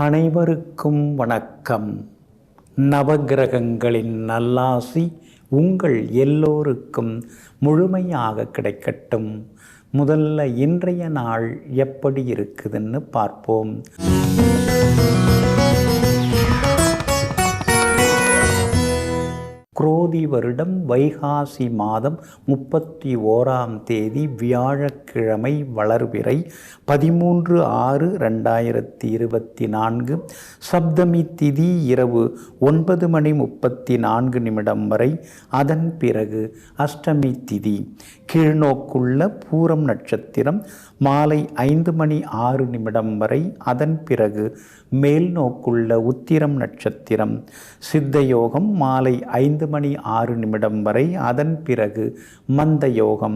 அனைவருக்கும் வணக்கம். நவகிரகங்களின் நல்லாசி உங்கள் எல்லோருக்கும் முழுமையாக கிடைக்கட்டும். முதல்ல இன்றைய நாள் எப்படி இருக்குதுன்னு பார்ப்போம். குரோதி வருடம் வைகாசி மாதம் 31ஆம் தேதி வியாழக்கிழமை, வளர்பிறை 13/6/2024. சப்தமி திதி இரவு 9:34 வரை. அதன் பிறகு அஷ்டமி திதி. கீழ்நோக்குள்ள பூரம் நட்சத்திரம் மாலை 5:06 வரை. அதன் பிறகு மேல் நோக்குள்ள உத்திரம் நட்சத்திரம். சித்த யோகம் மாலை 5:06 வரை. அதன் பிறகு மந்த யோகம்.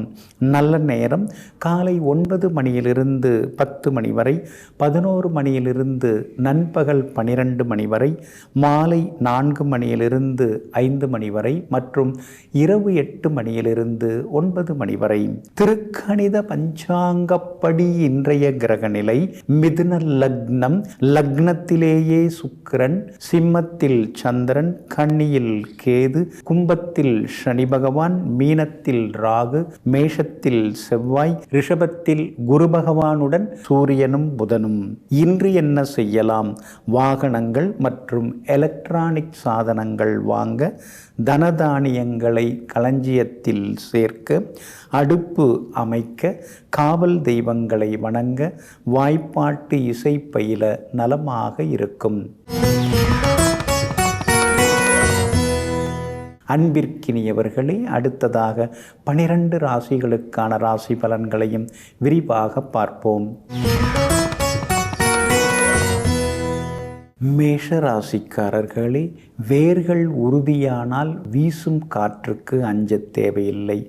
நல்ல நேரம் காலை 9 மணியிலிருந்து 10 மணி வரை, 11 மணியிலிருந்து நண்பகல் 12 மணி வரை, மாலை 4 மணியிலிருந்து 5 மணி வரை மற்றும் இரவு 8 மணியிலிருந்து 9 மணி வரை. திருக்கணித பஞ்சாங்கப்படி இன்றைய கிரகநிலை மிதுன லக்னம். லக்னத்திலேயே சுக்கிரன், சிம்மத்தில் சந்திரன், கன்னியில் கேது, கும்பத்தில் சனி பகவான், மீனத்தில் ராகு, மேஷத்தில் செவ்வாய், ரிஷபத்தில் குரு பகவானுடன் சூரியனும் புதனும். இன்று என்ன செய்யலாம்? வாகனங்கள் மற்றும் எலக்ட்ரானிக் சாதனங்கள் வாங்க, தனதானியங்களை களஞ்சியத்தில் சேர்க்க, அடுப்பு அமைக்க, காவல் தெய்வங்களை வணங்க, வாய்ப்பாட்டு இசை பயில நலமாக இருக்கும். அன்பிற்கினியவர்களே, அடுத்ததாக 12 ராசிகளுக்கான ராசி பலன்களையும் விரிவாக பார்ப்போம். மேஷ ராசிக்காரர்களே, வேர்கள் உறுதியானால் வீசும் காற்றுக்கு அஞ்ச தேவையில்லை.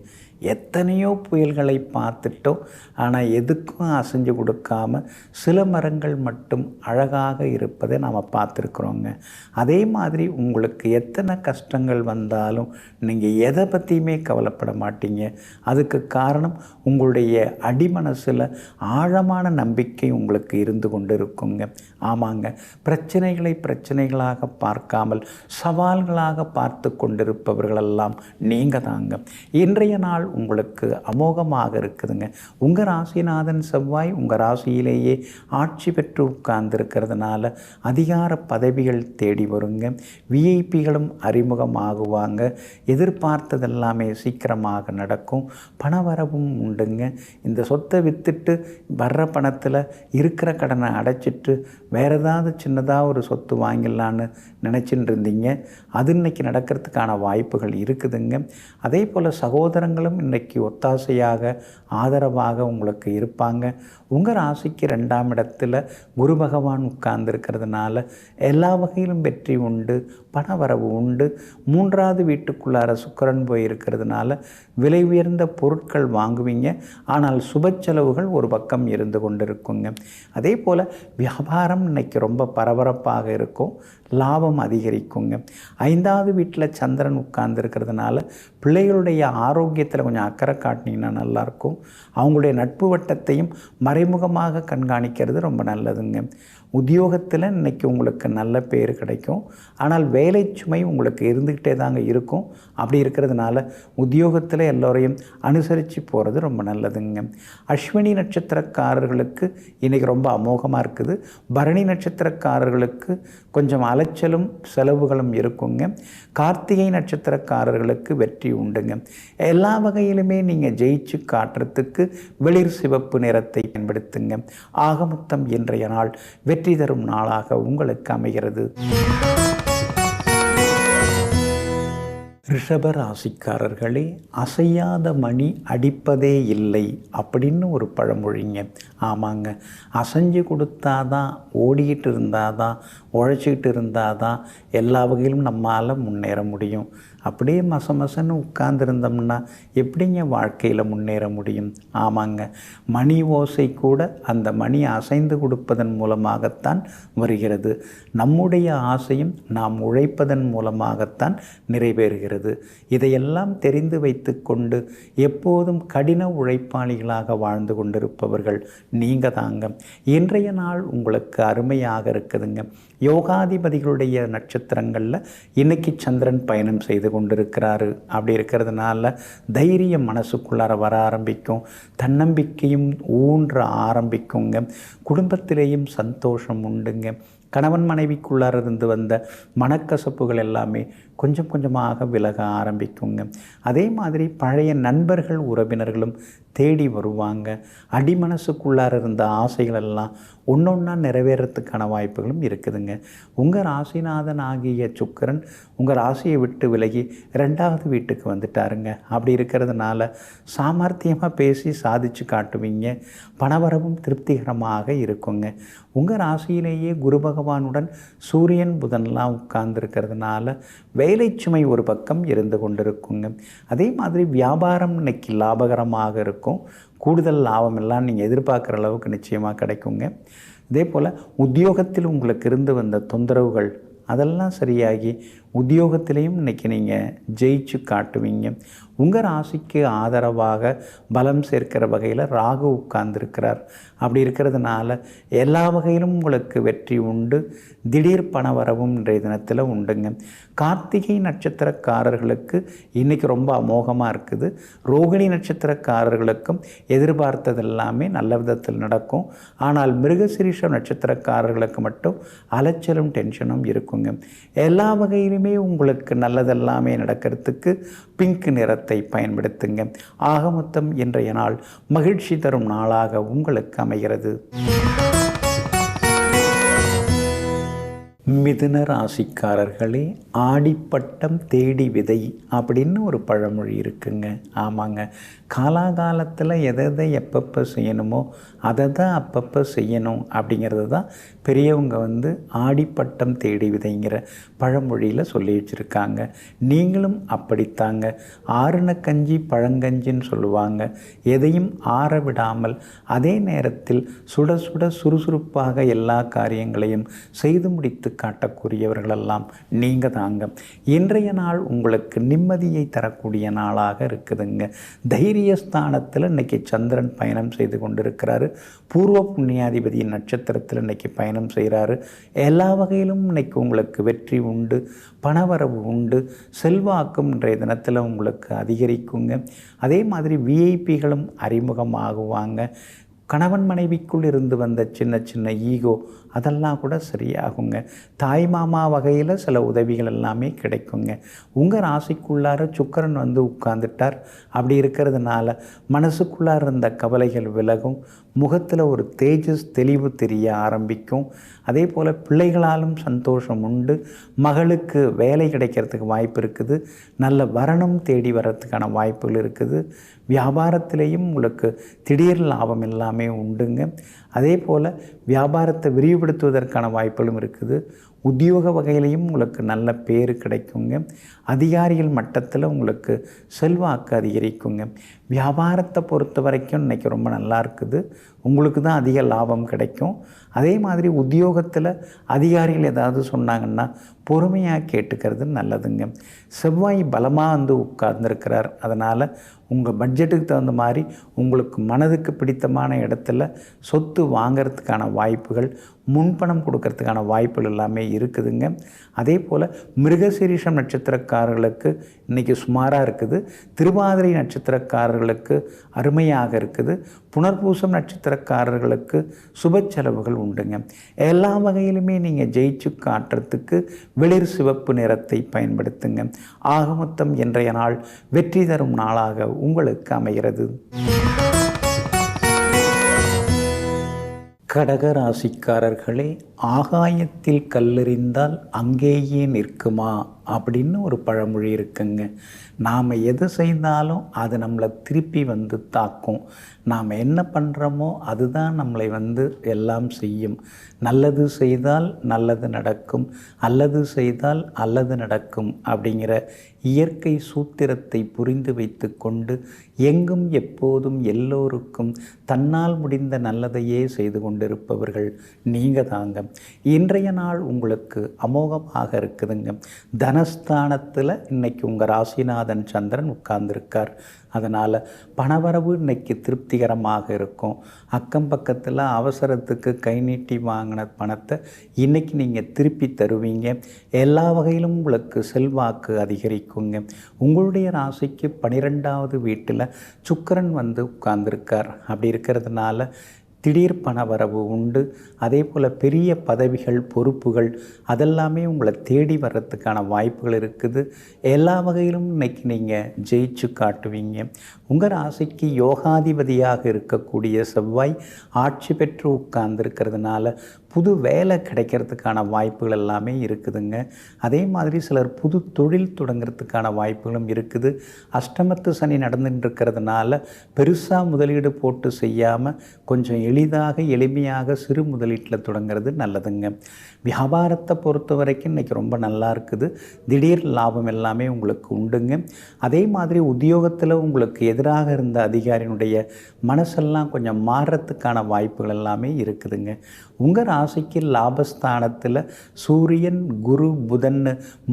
எத்தனையோ புயல்களை பார்த்துட்டோம், ஆனால் எதுக்கும் அசைஞ்சு கொடுக்காம சில மரங்கள் மட்டும் அழகாக இருப்பதை நாம் பார்த்துருக்குறோங்க. அதே மாதிரி உங்களுக்கு எத்தனை கஷ்டங்கள் வந்தாலும் நீங்கள் எதை பற்றியுமே கவலைப்பட மாட்டீங்க. அதுக்கு காரணம் உங்களுடைய அடிமனசில் ஆழமான நம்பிக்கை உங்களுக்கு இருந்து கொண்டு இருக்குங்க. ஆமாங்க, பிரச்சனைகளாக பார்க்காமல் சவால்களாக பார்த்து கொண்டிருப்பவர்களெல்லாம் நீங்கள் தாங்க. இன்றைய நாள் உங்களுக்கு அமோகமாக இருக்குதுங்க. உங்கள் ராசிநாதன் செவ்வாய் உங்கள் ராசியிலேயே ஆட்சி பெற்று உட்கார்ந்துருக்கிறதுனால அதிகார பதவிகள் தேடி வருங்க. விஐபிகளும் அறிமுகமாகுவாங்க. எதிர்பார்த்ததெல்லாமே சீக்கிரமாக நடக்கும். பணவரவும் உண்டுங்க. இந்த சொத்தை விற்றுட்டு வர்ற பணத்தில் இருக்கிற கடனை அடைச்சிட்டு வேறு ஏதாவது சின்னதாக ஒரு சொத்து வாங்கிடலான்னு நினச்சிட்டு இருந்தீங்க. அது இன்னைக்கு நடக்கிறதுக்கான வாய்ப்புகள் இருக்குதுங்க. அதே போல் சகோதரங்களும் இன்றைக்கி ஒத்தாசையாக ஆதரவாக உங்களுக்கு இருப்பாங்க. உங்கள் ராசிக்கு 2ஆம் இடத்துல குரு பகவான் உட்கார்ந்துருக்கிறதுனால எல்லா வகையிலும் வெற்றி உண்டு, பணவரவு உண்டு. 3வது வீட்டுக்குள்ளார சுக்கிரன் போயிருக்கிறதுனால விலை உயர்ந்த பொருட்கள் வாங்குவீங்க. ஆனால் சுப செலவுகள் ஒரு பக்கம் இருந்து கொண்டு இருக்குங்க. அதே போல் வியாபாரம் இன்னைக்கு ரொம்ப பரபரப்பாக இருக்கும், லாபம் அதிகரிக்குங்க. 5வது வீட்டில் சந்திரன் உட்கார்ந்துருக்கிறதுனால பிள்ளைகளுடைய ஆரோக்கியத்தில் கொஞ்சம் அக்கறை காட்டினீங்கன்னா நல்லாயிருக்கும். அவங்களுடைய நட்பு வட்டத்தையும் மறைமுகமாக கண்காணிக்கிறது ரொம்ப நல்லதுங்க. உத்தியோகத்தில் இன்றைக்கி உங்களுக்கு நல்ல பேர் கிடைக்கும். ஆனால் வேலை சுமை உங்களுக்கு இருந்துக்கிட்டே தாங்க இருக்கும். அப்படி இருக்கிறதுனால உத்தியோகத்தில் எல்லோரையும் அனுசரித்து போகிறது ரொம்ப நல்லதுங்க. அஸ்வினி நட்சத்திரக்காரர்களுக்கு இன்றைக்கி ரொம்ப அமோகமாக இருக்குது. பரணி நட்சத்திரக்காரர்களுக்கு கொஞ்சம் அலைச்சலும் செலவுகளும் இருக்குங்க. கார்த்திகை நட்சத்திரக்காரர்களுக்கு வெற்றி உண்டுங்க. எல்லா வகையிலுமே நீங்கள் ஜெயிச்சு காட்டுறதுக்கு வெளிர் சிவப்பு நிறத்தை பயன்படுத்துங்க. ஆக மொத்தம் இன்றைய நாள் வெற்றி தரும் நாளாக உங்களுக்கு அமைகிறது. ரிஷப ராசிக்காரர்களே, அசையாத மணி அடிப்பதே இல்லை அப்படின்னு ஒரு பழமொழிங்க. ஆமாங்க, அசைஞ்சு கொடுத்தாதான், ஓடிக்கிட்டு இருந்தாதான், உழைச்சிக்கிட்டு இருந்தாதான் எல்லா வகையிலும் நம்மால் முன்னேற முடியும். அப்படியே மசமசன்னு உட்கார்ந்துருந்தோம்னா எப்படிங்க வாழ்க்கையில் முன்னேற முடியும்? ஆமாங்க, மணி ஓசை கூட அந்த மணி அசைந்து கொடுப்பதன் மூலமாகத்தான் வருகிறது. நம்முடைய ஆசையும் நாம் உழைப்பதன் மூலமாகத்தான் நிறைவேறுகிறது. இதையெல்லாம் தெரிந்து வைத்து கொண்டு எப்போதும் கடின உழைப்பாளிகளாக வாழ்ந்து கொண்டிருப்பவர்கள் நீங்கள் தாங்க. இன்றைய நாள் உங்களுக்கு அருமையாக இருக்குதுங்க. யோகாதிபதிகளுடைய நட்சத்திரங்களில் இன்னைக்கு சந்திரன் பயணம் செய்து கொண்டிருக்கிறாரு. அப்படி இருக்கிறதுனால தைரியம் மனசுக்குள்ளார வர ஆரம்பிக்கும், தன்னம்பிக்கையும் ஊன்ற ஆரம்பிக்குங்க. குடும்பத்திலேயும் சந்தோஷம் உண்டுங்க. கணவன் மனைவிக்குள்ளார இருந்து வந்த மனக்கசப்புகள் எல்லாமே கொஞ்சம் கொஞ்சமாக விலக ஆரம்பிக்குங்க. அதே மாதிரி பழைய நண்பர்கள் உறவினர்களும் தேடி வருவாங்க. அடிமனசுக்குள்ளார இருந்த ஆசைகள் எல்லாம் ஒன்றொன்னா நிறைவேறத்துக்கான வாய்ப்புகளும் இருக்குதுங்க. உங்கள் ராசிநாதன் ஆகிய சுக்கிரன் உங்கள் ராசியை விட்டு விலகி 2வது வீட்டுக்கு வந்துட்டாருங்க. அப்படி இருக்கிறதுனால சாமர்த்தியமாக பேசி சாதிச்சு காட்டுவீங்க. பணவரவும் திருப்திகரமாக இருக்குங்க. உங்கள் ராசியிலேயே குரு பகவானுடன் சூரியன் புதன்லாம் உட்கார்ந்துருக்கிறதுனால வேலை சுமை ஒரு பக்கம் இருந்து கொண்டிருக்குங்க. அதே மாதிரி வியாபாரம் இன்னைக்கு லாபகரமாக இருக்கும். கூடுதல் லாபம் எல்லாம் நீங்கள் எதிர்பார்க்குற அளவுக்கு நிச்சயமாக கிடைக்குங்க. இதே போல் உத்தியோகத்தில் உங்களுக்கு இருந்து வந்த தொந்தரவுகள் அதெல்லாம் சரியாகி உத்தியோகத்திலையும் இன்றைக்கி நீங்கள் ஜெயிச்சு காட்டுவீங்க. உங்கள் ராசிக்கு ஆதரவாக பலம் சேர்க்கிற வகையில் ராகு உட்கார்ந்துருக்கிறார். அப்படி இருக்கிறதுனால எல்லா வகையிலும் உங்களுக்கு வெற்றி உண்டு. திடீர் பண வரவும் இன்றைய தினத்தில் உண்டுங்க. கார்த்திகை நட்சத்திரக்காரர்களுக்கு இன்றைக்கி ரொம்ப அமோகமாக இருக்குது. ரோகிணி நட்சத்திரக்காரர்களுக்கும் எதிர்பார்த்தது எல்லாமே நல்ல விதத்தில் நடக்கும். ஆனால் மிருகசீரிஷ நட்சத்திரக்காரர்களுக்கு மட்டும் அலைச்சலும் டென்ஷனும் இருக்குங்க. எல்லா வகையிலுமே உங்களுக்கு நல்லதெல்லாமே நடக்கிறதுக்கு பிங்க் நிறத்தை பயன்படுத்துங்க. ஆக மொத்தம் இன்றைய நாள் மகிழ்ச்சி தரும் நாளாக உங்களுக்கு அமைகிறது. மிதுன ராசிக்காரர்களே, ஆடிப்பட்டம் தேடி விதை அப்படின்னு ஒரு பழமொழி இருக்குங்க. ஆமாங்க, காலாகாலத்தில் எதை எப்பப்போ செய்யணுமோ அதை தான் அப்பப்போ செய்யணும் அப்படிங்கிறது தான் பெரியவங்க ஆடிப்பட்டம் தேடி விதைங்கிற பழமொழியில் சொல்லி வச்சுருக்காங்க. நீங்களும் அப்படித்தாங்க. ஆறுன கஞ்சி பழங்கஞ்சின்னு சொல்லுவாங்க. எதையும் ஆற விடாமல் அதே நேரத்தில் சுட சுட சுறுசுறுப்பாக எல்லா காரியங்களையும் செய்து முடித்து காட்டக்கூடியவர்களெல்லாம் நீங்கள் தாங்க. இன்றைய நாள் உங்களுக்கு நிம்மதியை தரக்கூடிய நாளாக இருக்குதுங்க. தைரியஸ்தானத்தில் இன்றைக்கி சந்திரன் பயணம் செய்து கொண்டிருக்கிறாரு. பூர்வ புண்ணியாதிபதியின் நட்சத்திரத்தில் இன்றைக்கி பயணம் செய்கிறாரு. எல்லா வகையிலும் இன்றைக்கி உங்களுக்கு வெற்றி உண்டு, பணவரவு உண்டு, செல்வாக்கும் இன்றைய தினத்தில் உங்களுக்கு அதிகரிக்குங்க. அதே மாதிரி விஐபிகளும் அறிமுகமாகுவாங்க. கணவன் மனைவிக்குள் இருந்து வந்த சின்ன சின்ன ஈகோ அதெல்லாம் கூட சரியாகுங்க. தாய் மாமா வகையில் சில உதவிகள் எல்லாமே கிடைக்குங்க. உங்கள் ராசிக்குள்ளார சுக்கிரன் உட்கார்ந்துட்டார். அப்படி இருக்கிறதுனால மனசுக்குள்ளார இருந்த கவலைகள் விலகும். முகத்தில் ஒரு தேஜஸ் தெளிவு தெரிய ஆரம்பிக்கும். அதே போல் பிள்ளைகளாலும் சந்தோஷம் உண்டு. மகளுக்கு வேலை கிடைக்கிறதுக்கு வாய்ப்பு இருக்குது. நல்ல வரணும் தேடி வர்றதுக்கான வாய்ப்புகள் இருக்குது. வியாபாரத்திலேயும் உங்களுக்கு திடீர் லாபம் எல்லாமே உண்டுங்க. அதே போல் வியாபாரத்தை விரிவுபடுத்துவதற்கான வாய்ப்புகளும் இருக்குது. உத்தியோக வகையிலையும் உங்களுக்கு நல்ல பேர் கிடைக்குங்க. அதிகாரிகள் மட்டத்தில் உங்களுக்கு செல்வாக்கு அதிகரிக்குங்க. வியாபாரத்தை பொறுத்த வரைக்கும் இன்றைக்கி ரொம்ப நல்லா இருக்குது. உங்களுக்கு தான் அதிக லாபம் கிடைக்கும். அதே மாதிரி உத்தியோகத்தில் அதிகாரிகள் ஏதாவது சொன்னாங்கன்னா பொறுமையாக கேட்டுக்கிறது நல்லதுங்க. செவ்வாய் பலமாக உட்கார்ந்துருக்கிறார். அதனால் உங்கள் பட்ஜெட்டுக்கு தகுந்த மாதிரி உங்களுக்கு மனதுக்கு பிடித்தமான இடத்துல சொத்து வாங்கிறதுக்கான வாய்ப்புகள், முன்பணம் கொடுக்கறதுக்கான வாய்ப்புகள் எல்லாமே இருக்குதுங்க. அதே போல் மிருகசீரிஷம் நட்சத்திரக்காரர்களுக்கு இன்றைக்கி சுமாராக இருக்குது. திருவாதிரை நட்சத்திரக்காரர்களுக்கு அருமையாக இருக்குது. புனர்பூசம் நட்சத்திரக்காரர்களுக்கு சுப செலவுகள் உண்டுங்க. எல்லா வகையிலுமே நீங்கள் ஜெயிச்சு காட்டுறதுக்கு வெளிர் சிவப்பு நிறத்தை பயன்படுத்துங்க. ஆக மொத்தம் இன்றைய நாள் வெற்றி தரும் நாளாக உங்களுக்கு அமைகிறது. கடக ராசிக்காரர்களே, ஆகாயத்தில் கல்லெறிந்தால் அங்கேயே நிற்குமா அப்படின்னு ஒரு பழமொழி இருக்குங்க. நாம் எது செய்தாலும் அது நம்மளை திருப்பி வந்து தாக்கும். நாம் என்ன பண்ணுறோமோ அதுதான் நம்மளை வந்து எல்லாம் செய்யும். நல்லது செய்தால் நல்லது நடக்கும், அல்லது செய்தால் அல்லது நடக்கும் அப்படிங்கிற இயற்கை சூத்திரத்தை புரிந்து வைத்து கொண்டு எங்கும் எப்போதும் எல்லோருக்கும் தன்னால் முடிந்த நல்லதையே செய்து கொண்டிருப்பவர்கள் நீங்கள் தாங்க. இன்றைய நாள் உங்களுக்கு அமோகமாக இருக்குதுங்க. தனஸ்தானத்தில் இன்னைக்கு உங்கள் ராசிநாதன் சந்திரன் உட்கார்ந்துருக்கார். அதனால் பணவரவு இன்னைக்கு திருப்திகரமாக இருக்கும். அக்கம் பக்கத்தில் அவசரத்துக்கு கை நீட்டி வாங்கின பணத்தை இன்றைக்கி நீங்கள் திருப்பி தருவீங்க. எல்லா வகையிலும் உங்களுக்கு செல்வாக்கு அதிகரிக்குங்க. உங்களுடைய ராசிக்கு 12வது வீட்டில் சுக்கிரன் வந்து உட்கார்ந்துருக்கார். அப்படி இருக்கிறதுனால திடீர் பணவரவு உண்டு. அதே போல் பெரிய பதவிகள், பொறுப்புகள் அதெல்லாமே உங்களை தேடி வர்றதுக்கான வாய்ப்புகள் இருக்குது. எல்லா வகையிலும் இன்றைக்கி நீங்கள் ஜெயிச்சு காட்டுவீங்க. உங்கள் ராசிக்கு யோகாதிபதியாக இருக்கக்கூடிய செவ்வாய் ஆட்சி பெற்று உட்கார்ந்துருக்கிறதுனால புது வேலை கிடைக்கிறதுக்கான வாய்ப்புகள் எல்லாமே இருக்குதுங்க. அதே மாதிரி சிலர் புது தொழில் தொடங்கிறதுக்கான வாய்ப்புகளும் இருக்குது. அஷ்டமத்து சனி நடந்துட்டு இருக்கிறதுனால பெருசாக முதலீடு போட்டு செய்யாமல் கொஞ்சம் எளிமையாக சிறு முதலீட்டில் தொடங்கிறது நல்லதுங்க. வியாபாரத்தை பொறுத்த வரைக்கும் இன்றைக்கி ரொம்ப நல்லா இருக்குது. திடீர் லாபம் எல்லாமே உங்களுக்கு உண்டுங்க. அதே மாதிரி உத்தியோகத்தில் உங்களுக்கு எதிராக இருந்த அதிகாரியினுடைய மனசெல்லாம் கொஞ்சம் மாறுறதுக்கான வாய்ப்புகள் எல்லாமே இருக்குதுங்க. உங்கள் ராசிக்கு லாபஸ்தானத்தில் சூரியன், குரு, புதன்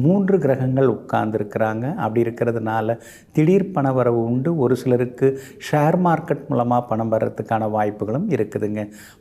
3 கிரகங்கள் உட்கார்ந்துருக்கிறாங்க. அப்படி இருக்கிறதுனால திடீர் பணவரவு உண்டு. ஒரு சிலருக்கு ஷேர் மார்க்கெட் மூலமாக பணம் வர்றதுக்கான வாய்ப்புகளும் இருக்குதுங்க.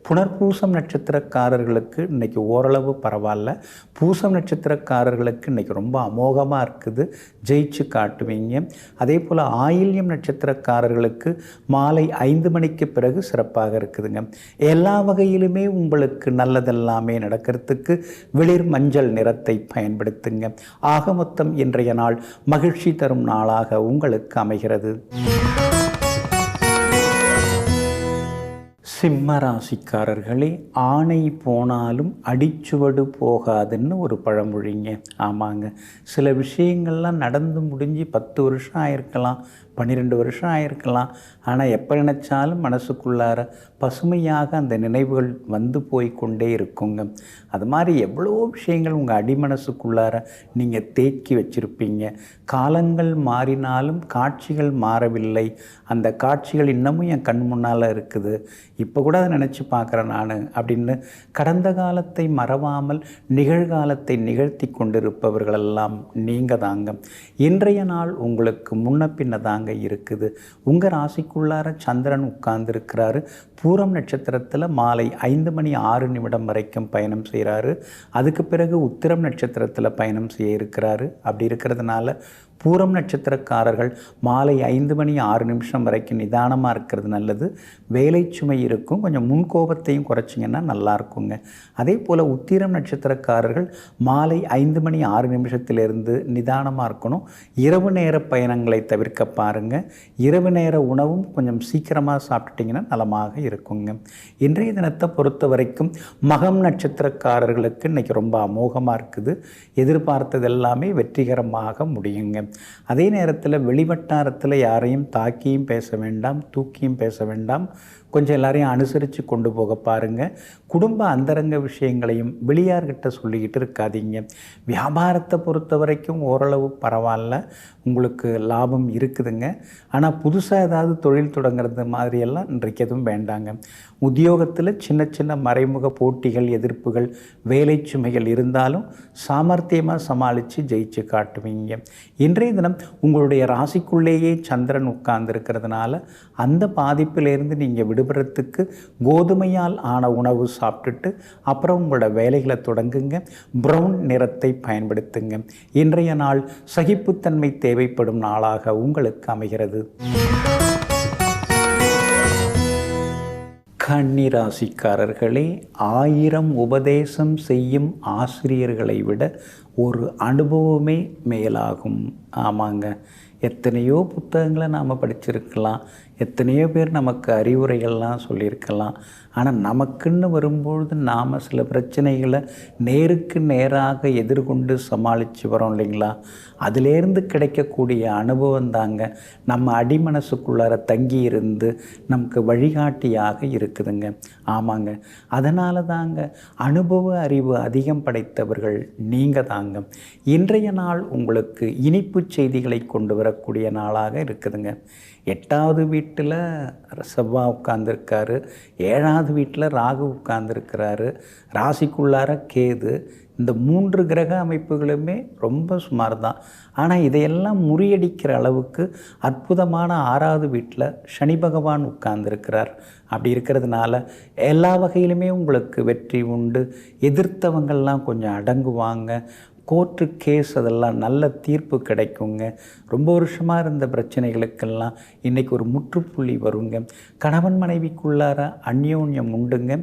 புனர்பூசம் நட்சத்திரக்காரர்களுக்கு இன்றைக்கி ஓரளவு பரவாயில்ல. பூசம் நட்சத்திரக்காரர்களுக்கு இன்றைக்கி ரொம்ப அமோகமாக இருக்குது. ஜெயிச்சு காட்டுவீங்க. அதே போல் ஆயில்யம் நட்சத்திரக்காரர்களுக்கு மாலை 5 மணிக்கு பிறகு சிறப்பாக இருக்குதுங்க. எல்லா வகையிலுமே உங்களுக்கு நல்லதெல்லாமே நடக்கிறதுக்கு வெளிர் மஞ்சள் நிறத்தை பயன்படுத்துங்க. ஆக மொத்தம் இன்றைய நாள் மகிழ்ச்சி தரும் நாளாக உங்களுக்கு அமைகிறது. சிம்ம ராசிக்காரர்களே, ஆணை போனாலும் அடிச்சுவடு போகாதுன்னு ஒரு பழமொழிங்க. ஆமாங்க, சில விஷயங்கள்லாம் நடந்து முடிஞ்சு 10 வருஷம் ஆயிருக்கலாம், 12 வருஷம் ஆயிருக்கலாம். ஆனால் எப்போ நினச்சாலும் மனசுக்குள்ளார பசுமையாக அந்த நினைவுகள் வந்து போய் கொண்டே இருக்குங்க. அது மாதிரி எவ்வளோ விஷயங்கள் உங்கள் அடிமனசுக்குள்ளார நீங்கள் தேக்கி வச்சுருப்பீங்க. காலங்கள் மாறினாலும் காட்சிகள் மாறவில்லை. அந்த காட்சிகள் இன்னமும் என் கண் முன்னால் இருக்குது. இப்போ கூட அதை நினச்சி பார்க்குறேன் நான் அப்படின்னு கடந்த காலத்தை மறவாமல் நிகழ்காலத்தை நிகழ்த்தி கொண்டிருப்பவர்களெல்லாம் நீங்கள் தாங்க. இன்றைய நாள் உங்களுக்கு முன்ன பின்ன தாங்க இருக்குது. உங்கள் ராசிக்குள்ளார சந்திரன் உட்கார்ந்துருக்கிறாரு. பூரம் நட்சத்திரத்தில் மாலை 5 மணி 6 வரைக்கும் பயணம் செய்கிறாரு. அதுக்கு பிறகு உத்திரம் நட்சத்திரத்தில் பயணம் செய்ய இருக்கிறாரு. அப்படி இருக்கிறதுனால பூரம் நட்சத்திரக்காரர்கள் மாலை 5 மணி 6 வரைக்கும் நிதானமாக இருக்கிறது நல்லது. வேலை சுமை இருக்கும், கொஞ்சம் முன்கோபத்தையும் குறைச்சிங்கன்னா நல்லா இருக்குங்க. அதே போல் உத்திரம் நட்சத்திரக்காரர்கள் மாலை 5 மணி 6 நிதானமாக இருக்கணும். இரவு நேர பயணங்களை தவிர்க்க பாருங்கள். இரவு நேர உணவும் கொஞ்சம் சீக்கிரமாக சாப்பிட்டுட்டிங்கன்னா நலமாக இருக்குங்க. இன்றைய தினத்தை பொறுத்த வரைக்கும் மகம் நட்சத்திரக்காரர்களுக்கு இன்றைக்கி ரொம்ப அமோகமாக இருக்குது. எதிர்பார்த்தது எல்லாமே வெற்றிகரமாக முடியுங்க. அதே நேரத்தில் வெளிவட்டாரத்தில் யாரையும் தாக்கியும் பேச வேண்டாம், தூக்கியும் பேச வேண்டாம். கொஞ்சம் எல்லாரையும் அனுசரித்து கொண்டு போக பாருங்கள். குடும்ப அந்தரங்க விஷயங்களையும் வெளியார்கிட்ட சொல்லிக்கிட்டு இருக்காதீங்க. வியாபாரத்தை பொறுத்த வரைக்கும் ஓரளவு பரவாயில்ல, உங்களுக்கு லாபம் இருக்குதுங்க. ஆனால் புதுசாக ஏதாவது தொழில் தொடங்கிறது மாதிரியெல்லாம் இன்றைக்கு எதுவும் வேண்டாங்க. உத்தியோகத்தில் சின்ன சின்ன மறைமுக போட்டிகள், எதிர்ப்புகள், வேலை சுமைகள் இருந்தாலும் சாமர்த்தியமாக சமாளித்து ஜெயிச்சு காட்டுவீங்க. இன்றைய தினம் உங்களுடைய ராசிக்குள்ளேயே சந்திரன் உட்கார்ந்துருக்கிறதுனால அந்த பாதிப்பிலேருந்து நீங்கள் விடுபடுறதுக்கு கோதுமையால் ஆன உணவு சாப்பிட்டுட்டு அப்புறம் உங்களோட வேலைகளை தொடங்குங்க. ப்ரௌன் நிறத்தை பயன்படுத்துங்க. இன்றைய நாள் சகிப்புத்தன்மை தேவைப்படும் நாளாக உங்களுக்கு அமைகிறது. கன்னி ராசிக்காரர்களே, 1000 உபதேசம் செய்யும் ஆசிரியர்களை விட ஒரு அனுபவமே மேலாகும். ஆமாங்க. எத்தனையோ புத்தகங்களை நாம் படிச்சிருக்கலாம், எத்தனையோ பேர் நமக்கு அறிவுரைகள்லாம் சொல்லியிருக்கலாம். ஆனால் நமக்குன்னு வரும்பொழுது நாம் சில பிரச்சனைகளை நேருக்கு நேராக எதிர்கொண்டு சமாளித்து வரோம் இல்லைங்களா? அதிலேருந்து கிடைக்கக்கூடிய அனுபவம் தாங்க நம்ம அடிமனசுக்குள்ளார தங்கி இருந்து நமக்கு வழிகாட்டியாக இருக்குதுங்க. ஆமாங்க. அதனால தாங்க அனுபவ அறிவு அதிகம் படைத்தவர்கள் நீங்கள் தாங்க. இன்றைய நாள் உங்களுக்கு இனிப்பு செய்திகளை கொண்டு வரக்கூடிய நாளாக இருக்குதுங்க. 8வது வீட்டில் செவ்வாய் உட்கார்ந்துருக்காரு, 7வது வீட்டில் ராகு உட்கார்ந்துருக்கிறாரு, ராசிக்குள்ளார கேது. இந்த 3 கிரக அமைப்புகளுமே ரொம்ப சுமார் தான். ஆனால் இதையெல்லாம் முறியடிக்கிற அளவுக்கு அற்புதமான 6வது வீட்டில் சனி பகவான் உட்கார்ந்துருக்கிறார். அப்படி இருக்கிறதுனால எல்லா வகையிலுமே உங்களுக்கு வெற்றி உண்டு. எதிர்த்தவங்கள்லாம் கொஞ்சம் அடங்குவாங்க. கோர்ட்டு கேஸ் அதெல்லாம் நல்ல தீர்ப்பு கிடைக்குங்க. ரொம்ப வருஷமாக இருந்த பிரச்சனைகளுக்கெல்லாம் இன்றைக்கி ஒரு முற்றுப்புள்ளி வருங்க. கணவன் மனைவிக்குள்ளார அந்யோன்யம் உண்டுங்க.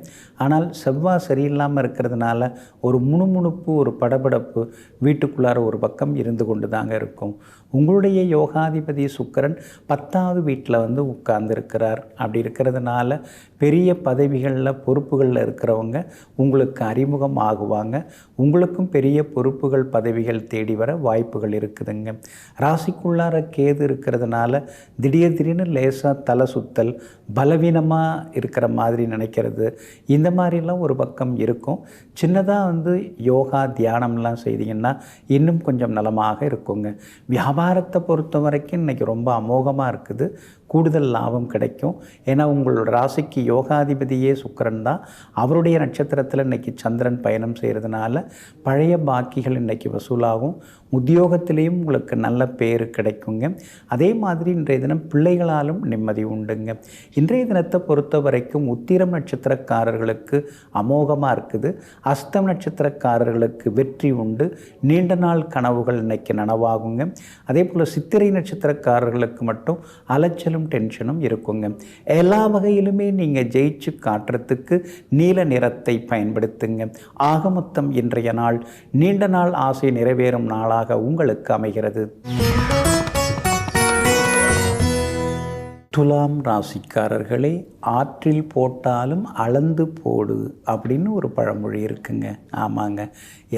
ஆனால் செவ்வாய் சரியில்லாமல் இருக்கிறதுனால ஒரு முணுமுணுப்பு, ஒரு படபடப்பு வீட்டுக்குள்ளார ஒரு பக்கம் இருந்து கொண்டு தாங்க இருக்கும். உங்களுடைய யோகாதிபதி சுக்கிரன் 10வது வீட்டில் உட்கார்ந்துருக்கிறார். அப்படி இருக்கிறதுனால பெரிய பதவிகளில் பொறுப்புகளில் இருக்கிறவங்க உங்களுக்கு அறிமுகம் ஆகுவாங்க. உங்களுக்கும் பெரிய பொறுப்புகள் பதவிகள் தேடி வர வாய்ப்புகள் இருக்குதுங்க. ராசிக்குள்ளார கேது இருக்கிறதுனால திடீர்னு லேசாக தலை சுத்தல், பலவீனமாக இருக்கிற மாதிரி நினைக்கிறது, இந்த மாதிரிலாம் ஒரு பக்கம் இருக்கும். சின்னதாக யோகா தியானம்லாம் செய்தீங்கன்னா இன்னும் கொஞ்சம் நலமாக இருக்குங்க. வியாபாரத்தை பொறுத்த வரைக்கும் இன்றைக்கி ரொம்ப அமோகமாக இருக்குது. கூடுதல் லாபம் கிடைக்கும். ஏன்னா உங்களோட ராசிக்கு யோகாதிபதியே சுக்கிரன் தான். அவருடைய நட்சத்திரத்தில் இன்றைக்கி சந்திரன் பயணம் செய்கிறதுனால பழைய பாக்கிகள் இன்றைக்கி வசூலாகும். உத்தியோகத்திலையும் உங்களுக்கு நல்ல பேர் கிடைக்குங்க. அதே மாதிரி இன்றைய தினம் பிள்ளைகளாலும் நிம்மதி உண்டுங்க. இன்றைய தினத்தை பொறுத்த வரைக்கும் உத்திரம் நட்சத்திரக்காரர்களுக்கு அமோகமாக இருக்குது. அஸ்தம் நட்சத்திரக்காரர்களுக்கு வெற்றி உண்டு. நீண்ட நாள் கனவுகள் இன்றைக்கி நனவாகுங்க. அதே போல் சித்திரை நட்சத்திரக்காரர்களுக்கு மட்டும் அலைச்சலும் டென்ஷனும் இருக்குங்க. எல்லா வகையிலுமே நீங்கள் ஜெயிச்சு காட்டுறதுக்கு நீல நிறத்தை பயன்படுத்துங்க. ஆக மொத்தம் இன்றைய நாள் நீண்ட நாள் ஆசை நிறைவேறும் நாளாக உங்களுக்கு அமைகிறது. துலாம் ராசிக்காரர்களே, ஆற்றில் போட்டாலும் அளந்து போடு அப்படின்னு ஒரு பழமொழி இருக்குங்க. ஆமாங்க.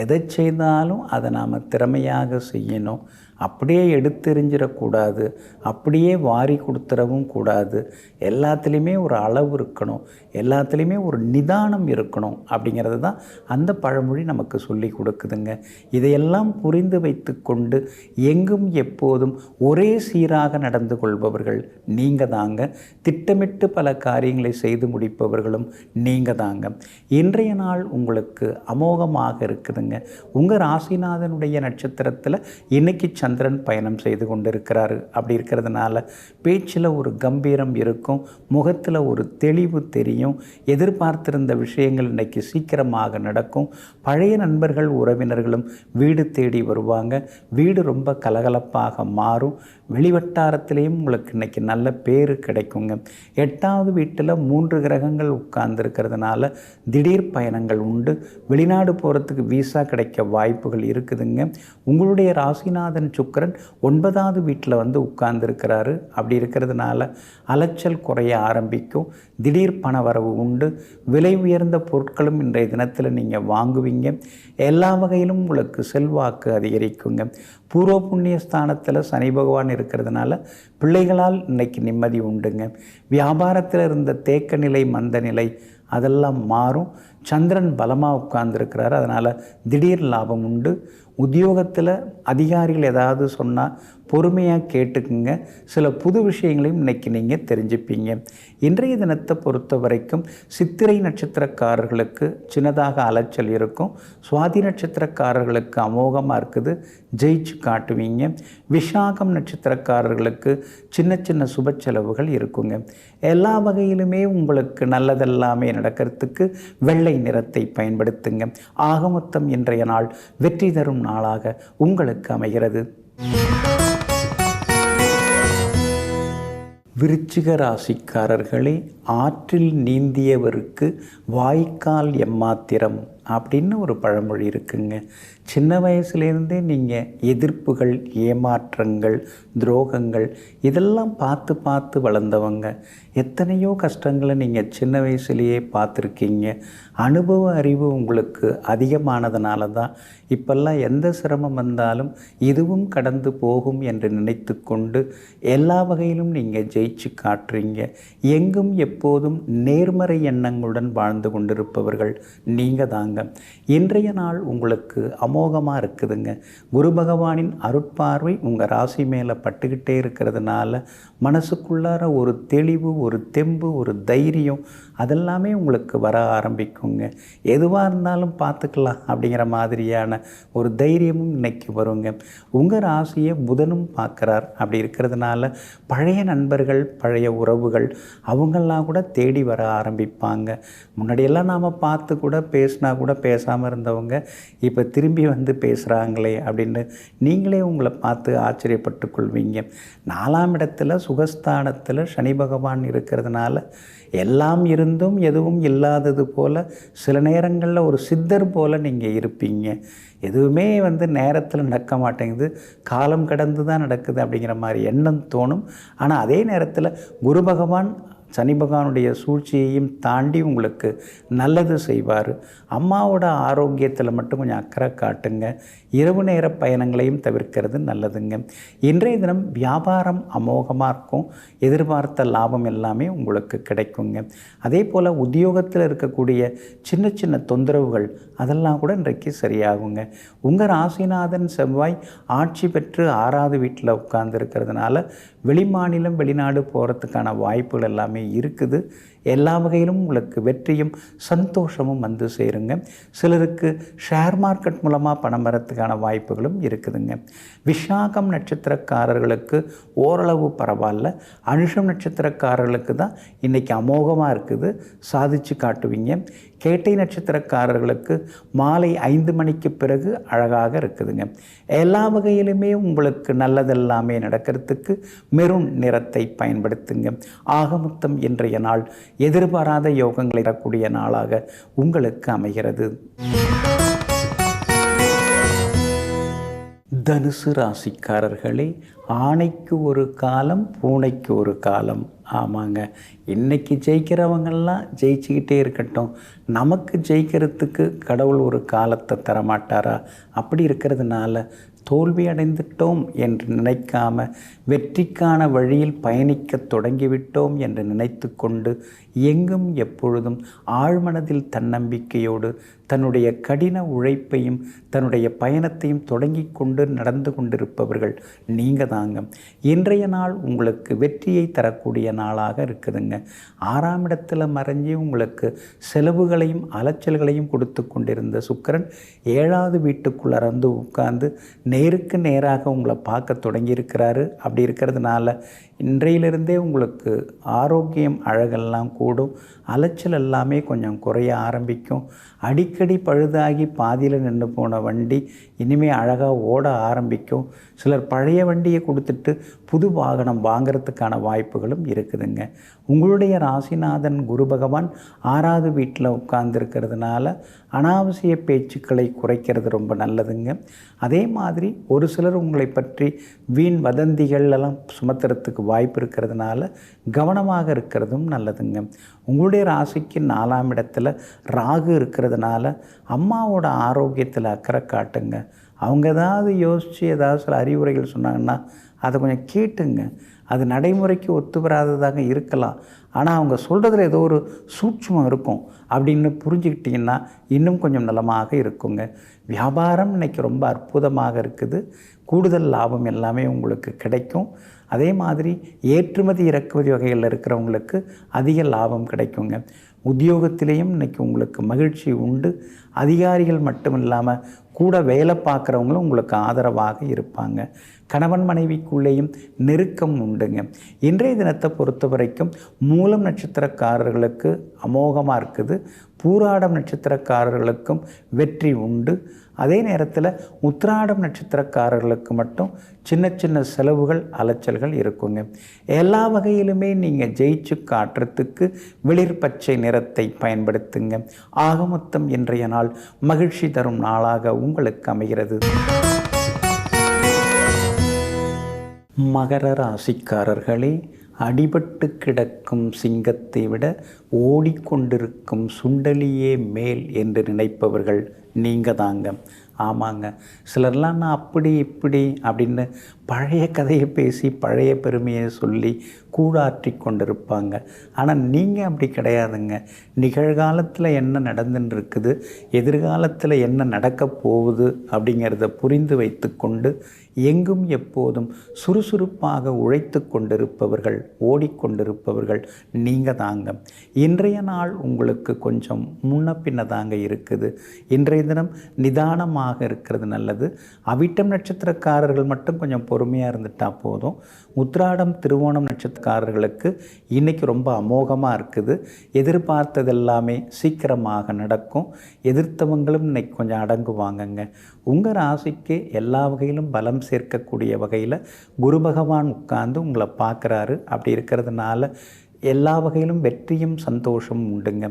எதை செய்தாலும் அதை நாம் திறமையாக செய்யணும். அப்படியே எடுத்தெறிஞ்சிடக்கூடாது, அப்படியே வாரி கொடுத்துடவும் கூடாது. எல்லாத்துலேயுமே ஒரு அளவு இருக்கணும், எல்லாத்துலேயுமே ஒரு நிதானம் இருக்கணும். அப்படிங்கிறது தான் அந்த பழமொழி நமக்கு சொல்லி கொடுக்குதுங்க. இதையெல்லாம் புரிந்து வைத்து கொண்டு எங்கும் எப்போதும் ஒரே சீராக நடந்து கொள்பவர்கள் நீங்கள் தாங்க. திட்டமிட்டு பல காரியங்களை செய்து முடிப்பவர்களும் நீங்கள் தாங்க. இன்றைய நாள் உங்களுக்கு அமோகமாக இருக்குதுங்க. உங்கள் ராசிநாதனுடைய நட்சத்திரத்தில் இன்னைக்கு சந்திரன் பயணம் செய்து கொண்டிருக்கிறாரு. அப்படி இருக்கிறதுனால பேச்சில் ஒரு கம்பீரம் இருக்கும், முகத்தில் ஒரு தெளிவு தெரியும். எதிர்பார்த்திருந்த விஷயங்கள் இன்னைக்கு சீக்கிரமாக நடக்கும். பழைய நண்பர்கள் உறவினர்களும் வீடு தேடி வருவாங்க. வீடு ரொம்ப கலகலப்பாக மாறும். வெளிவட்டாரத்திலையும் உங்களுக்கு இன்னைக்கு நல்ல பேர் கிடைக்குங்க. 8வது வீட்டில் 3 கிரகங்கள் உட்கார்ந்துருக்கிறதுனால திடீர் பயணங்கள் உண்டு. வெளிநாடு போகிறதுக்கு வீசா கிடைக்க வாய்ப்புகள் இருக்குதுங்க. உங்களுடைய ராசிநாதன் சுக்கிரன் 9வது வீட்டில் உட்கார்ந்துருக்கிறாரு. அப்படி இருக்கிறதுனால அலைச்சல் குறைய ஆரம்பிக்கும். திடீர் பண வரவு உண்டு. விலை உயர்ந்த பொருட்களும் இன்றைய தினத்தில் நீங்கள் வாங்குவீங்க. எல்லா வகையிலும் உங்களுக்கு செல்வாக்கு அதிகரிக்குங்க. பூர்வ புண்ணிய ஸ்தானத்தில் சனி பகவான் இருக்கிறதுனால பிள்ளைகளால் இன்னைக்கு நிம்மதி உண்டுங்க. வியாபாரத்தில் இருந்த தேக்க நிலை, மந்த நிலை அதெல்லாம் மாறும். சந்திரன் பலமாக உட்கார்ந்துருக்கிறாரு. அதனால் திடீர் லாபம் உண்டு. உத்தியோகத்தில் அதிகாரிகள் ஏதாவது சொன்னால் பொறுமையாக கேட்டுக்குங்க. சில புது விஷயங்களையும் இன்றைக்கி நீங்கள் தெரிஞ்சுப்பீங்க. இன்றைய தினத்தை பொறுத்த வரைக்கும் சித்திரை நட்சத்திரக்காரர்களுக்கு சின்னதாக அலைச்சல் இருக்கும். சுவாதி நட்சத்திரக்காரர்களுக்கு அமோகமாக இருக்குது, ஜெயிச்சு காட்டுவீங்க. விசாகம் நட்சத்திரக்காரர்களுக்கு சின்ன சின்ன சுப செலவுகள் இருக்குங்க. எல்லா வகையிலுமே உங்களுக்கு நல்லதெல்லாமே நடக்கிறதுக்கு வெள்ளை நிறத்தை பயன்படுத்துங்க. ஆக மொத்தம் இன்றைய நாள் வெற்றி தரும் நாளாக உங்களுக்கு அமைகிறது. விருச்சிக ராசிக்காரர்களே, ஆற்றில் நீந்தியவருக்கு வாய்க்கால் எம்மாத்திரம் அப்படின்னு ஒரு பழமொழி இருக்குங்க. சின்ன வயசுலேருந்தே நீங்கள் எதிர்ப்புகள், ஏமாற்றங்கள், துரோகங்கள் இதெல்லாம் பார்த்து பார்த்து வளர்ந்தவங்க. எத்தனையோ கஷ்டங்களை நீங்கள் சின்ன வயசுலேயே பார்த்துருக்கீங்க. அனுபவ அறிவு உங்களுக்கு அதிகமானதுனால தான் இப்பெல்லாம் எந்த சிரமம் வந்தாலும் இதுவும் கடந்து போகும் என்று நினைத்து கொண்டு எல்லா வகையிலும் நீங்கள் ஜெயிச்சு காட்டுறீங்க. எங்கும் எப்போதும் நேர்மறை எண்ணங்களுடன் வாழ்ந்து கொண்டிருப்பவர்கள் நீங்கள் தாங்க. இன்றைய நாள் உங்களுக்கு அமோகமாக இருக்குதுங்க. குரு பகவானின் அருட்பார்வை உங்கள் ராசி மேலே பட்டுக்கிட்டே இருக்கிறதுனால மனசுக்குள்ளார ஒரு தெளிவு, ஒரு தெம்பு, ஒரு தைரியம் அதெல்லாமே உங்களுக்கு வர ஆரம்பிக்குங்க. எதுவாக இருந்தாலும் பார்த்துக்கலாம் அப்படிங்கிற மாதிரியான ஒரு தைரியமும் இன்னைக்கு வருங்க. உங்கள் ராசியை புதனும் பார்க்குறார். அப்படி இருக்கிறதுனால பழைய நண்பர்கள், பழைய உறவுகள் அவங்கெல்லாம் கூட தேடி வர ஆரம்பிப்பாங்க. முன்னாடியெல்லாம் நாம் பார்த்து கூட பேசினா கூட பேசாமல் இருந்தவங்க இப்போ திரும்பி வந்து பேசுகிறாங்களே அப்படின்னு நீங்களே உங்களை பார்த்து ஆச்சரியப்பட்டு கொள்வீங்க. 4ஆம் இடத்துல சுகஸ்தானத்தில் சனி பகவான் இருக்கிறதுனால எல்லாம் இருந்தும் எதுவும் இல்லாதது போல் சில நேரங்களில் ஒரு சித்தர் போல் நீங்கள் இருப்பீங்க. எதுவுமே நேரத்தில் நடக்க மாட்டேங்குது, காலம் கடந்து தான் நடக்குது அப்படிங்கிற மாதிரி எண்ணம் தோணும். ஆனால் அதே நேரத்தில் குரு பகவான் சனி பகவானுடைய சூழ்ச்சியையும் தாண்டி உங்களுக்கு நல்லது செய்வார். அம்மாவோட ஆரோக்கியத்தில் மட்டும் கொஞ்சம் அக்கறை காட்டுங்க. இரவு நேர பயணங்களையும் தவிர்க்கிறது நல்லதுங்க. இன்றைய தினம் வியாபாரம் அமோகமாக இருக்கும். எதிர்பார்த்த லாபம் எல்லாமே உங்களுக்கு கிடைக்குங்க. அதே போல் உத்தியோகத்தில் இருக்கக்கூடிய சின்ன சின்ன தொந்தரவுகள் அதெல்லாம் கூட இன்றைக்கு சரியாகுங்க. உங்கள் ராசிநாதன் செவ்வாய் ஆட்சி பெற்று 6வது வீட்டில் உட்கார்ந்துருக்கிறதுனால வெளிமாநிலம், வெளிநாடு போகிறதுக்கான வாய்ப்புகள் எல்லாமே இருக்குது. எல்லா வகையிலும் உங்களுக்கு வெற்றியும் சந்தோஷமும் வந்து சேருங்க. சிலருக்கு ஷேர் மார்க்கெட் மூலமாக பணம் வரத்துக்கான வாய்ப்புகளும் இருக்குதுங்க. விஷாகம் நட்சத்திரக்காரர்களுக்கு ஓரளவு பரவாயில்ல. அனுஷம் நட்சத்திரக்காரர்களுக்கு தான் இன்றைக்கி அமோகமாக இருக்குது, சாதிச்சு காட்டுவீங்க. கேட்டை நட்சத்திரக்காரர்களுக்கு மாலை 5 மணிக்கு பிறகு அழகாக இருக்குதுங்க. எல்லா வகையிலுமே உங்களுக்கு நல்லதெல்லாமே நடக்கிறதுக்கு மெரூன் நிறத்தை பயன்படுத்துங்க. ஆகமொத்தம் இன்றைய நாள் எதிர்பாராத யோகங்களை தரக்கூடிய நாளாக உங்களுக்கு அமைகிறது. தனுசு ராசிக்காரர்களே, ஆணைக்கு ஒரு காலம், பூனைக்கு ஒரு காலம். ஆமாங்க, இன்றைக்கி ஜெயிக்கிறவங்கெல்லாம் ஜெயிச்சுக்கிட்டே இருக்கட்டும். நமக்கு ஜெயிக்கிறதுக்கு கடவுள் ஒரு காலத்தை தரமாட்டாரா? அப்படி இருக்கிறதுனால தோல்வி அடைந்துட்டோம் என்று நினைக்காம வெற்றிக்கான வழியில் பயணிக்க தொடங்கிவிட்டோம் என்று நினைத்து கொண்டு எங்கும் எப்பொழுதும் ஆழ்மனதில் தன்னம்பிக்கையோடு தன்னுடைய கடின உழைப்பையும் தன்னுடைய பயணத்தையும் தொடங்கி கொண்டு நடந்து கொண்டிருப்பவர்கள் நீங்கள் தாங்க. இன்றைய நாள் உங்களுக்கு வெற்றியை தரக்கூடிய நாளாக இருக்குதுங்க. 6ஆம் இடத்துல மறைஞ்சி உங்களுக்கு செலவுகளையும் அலைச்சல்களையும் கொடுத்து கொண்டிருந்த சுக்கிரன் 7வது வீட்டுக்குள்ளே வந்து உட்கார்ந்து நேருக்கு நேராக உங்களை பார்க்க தொடங்கியிருக்கிறாரு. அப்படி இருக்கிறதுனால இன்றையிலிருந்தே உங்களுக்கு ஆரோக்கியம் அழகெல்லாம் கூடும். அலைச்சல் எல்லாமே கொஞ்சம் குறைய ஆரம்பிக்கும். அடிக்கடி பழுதாகி பாதியில் நின்று போன வண்டி இனிமேல் அழகாக ஓட ஆரம்பிக்கும். சிலர் பழைய வண்டியை கொடுத்துட்டு புது வாகனம் வாங்கிறதுக்கான வாய்ப்புகளும் இருக்குதுங்க. உங்களுடைய ராசிநாதன் குரு பகவான் 6வது வீட்டில் உட்கார்ந்துருக்கிறதுனால அனாவசிய பேச்சுக்களை குறைக்கிறது ரொம்ப நல்லதுங்க. அதே மாதிரி ஒரு சிலர் உங்களை பற்றி வீண் வதந்திகள் எல்லாம் சுமத்துறதுக்கு வாய்ப்பு இருக்கிறதுனால கவனமாக இருக்கிறதும் நல்லதுங்க. உங்களுடைய ராசிக்கு 4ஆம் இடத்துல ராகு இருக்கிறதுனால அம்மாவோட ஆரோக்கியத்தில் அக்கறை காட்டுங்க. அவங்க ஏதாவது யோசித்து ஏதாவது சில அறிவுரைகள் சொன்னாங்கன்னா அதை கொஞ்சம் கேட்டுங்க. அது நடைமுறைக்கு ஒத்து வராததாக இருக்கலாம், ஆனால் அவங்க சொல்கிறதுல ஏதோ ஒரு சூட்சுமம் இருக்கும் அப்படின்னு புரிஞ்சுக்கிட்டிங்கன்னா இன்னும் கொஞ்சம் நலமாக இருக்குங்க. வியாபாரம் இன்றைக்கி ரொம்ப அற்புதமாக இருக்குது. கூடுதல் லாபம் எல்லாமே உங்களுக்கு கிடைக்கும். அதே மாதிரி ஏற்றுமதி இறக்குமதி வகைகளில் இருக்கிறவங்களுக்கு அதிக லாபம் கிடைக்குங்க. உத்தியோகத்திலேயும் இன்றைக்கி உங்களுக்கு மகிழ்ச்சி உண்டு. அதிகாரிகள் மட்டும் இல்லாமல் கூட வேலை பார்க்குறவங்களும் உங்களுக்கு ஆதரவாக இருப்பாங்க. கணவன் மனைவிக்குள்ளேயும் நெருக்கம் உண்டுங்க. இன்றைய தினத்தை பொறுத்த வரைக்கும் மூலம் நட்சத்திரக்காரர்களுக்கு அமோகமாக இருக்குது. பூராடம் நட்சத்திரக்காரர்களுக்கும் வெற்றி உண்டு. அதே நேரத்தில் உத்திராடம் நட்சத்திரக்காரர்களுக்கு மட்டும் சின்ன சின்ன செலவுகள் அலைச்சல்கள் இருக்குங்க. எல்லா வகையிலுமே நீங்கள் ஜெயிச்சு காட்டுறதுக்கு வெளிர் பச்சை நிறத்தை பயன்படுத்துங்க. ஆக மொத்தம் இன்றைய நாள் மகிழ்ச்சி தரும் நாளாக உங்களுக்கு அமைகிறது. மகர ராசிக்காரர்களே, அடிபட்டு கிடக்கும் சிங்கத்தை விட ஓடிக்கொண்டிருக்கும் சுண்டலியே மேல் என்று நினைப்பவர்கள் நீங்கள் தாங்க. ஆமாங்க, சிலர்லாம் நான் அப்படி இப்படி அப்படின்னு பழைய கதையை பேசி பழைய பெருமையை சொல்லி கூடாற்றி கொண்டிருப்பாங்க. ஆனால் நீங்கள் அப்படி கிடையாதுங்க. நிகழ்காலத்தில் என்ன நடந்துன்னு இருக்குது, எதிர்காலத்தில் என்ன நடக்க போகுது அப்படிங்கிறத புரிந்து வைத்து கொண்டு எங்கும் எப்போதும் சுறுசுறுப்பாக உழைத்து கொண்டிருப்பவர்கள், ஓடிக்கொண்டிருப்பவர்கள் நீங்கள் தாங்க. இன்றைய நாள் உங்களுக்கு கொஞ்சம் முன்ன பின்ன தாங்க இருக்குது. இன்றைய தினம் நிதானமாக இருக்கிறது நல்லது. அவிட்டம் நட்சத்திரக்காரர்கள் மட்டும் கொஞ்சம் பொறுமையாக இருந்துட்டால் போதும். உத்திராடம் திருவோணம் நட்சத்திரக்காரர்களுக்கு இன்றைக்கி ரொம்ப அமோகமாக இருக்குது. எதிர்பார்த்ததெல்லாமே சீக்கிரமாக நடக்கும். எதிர்த்தவங்களும் இன்றைக்கி கொஞ்சம் அடங்குவாங்கங்க. உங்கள் ராசிக்கு எல்லா வகையிலும் பலம் சேர்க்கக்கூடிய வகையில் குரு பகவான் உட்கார்ந்து உங்களை பார்க்குறாரு. அப்படி இருக்கிறதுனால எல்லா வகையிலும் வெற்றியும் சந்தோஷமும் உண்டுங்க.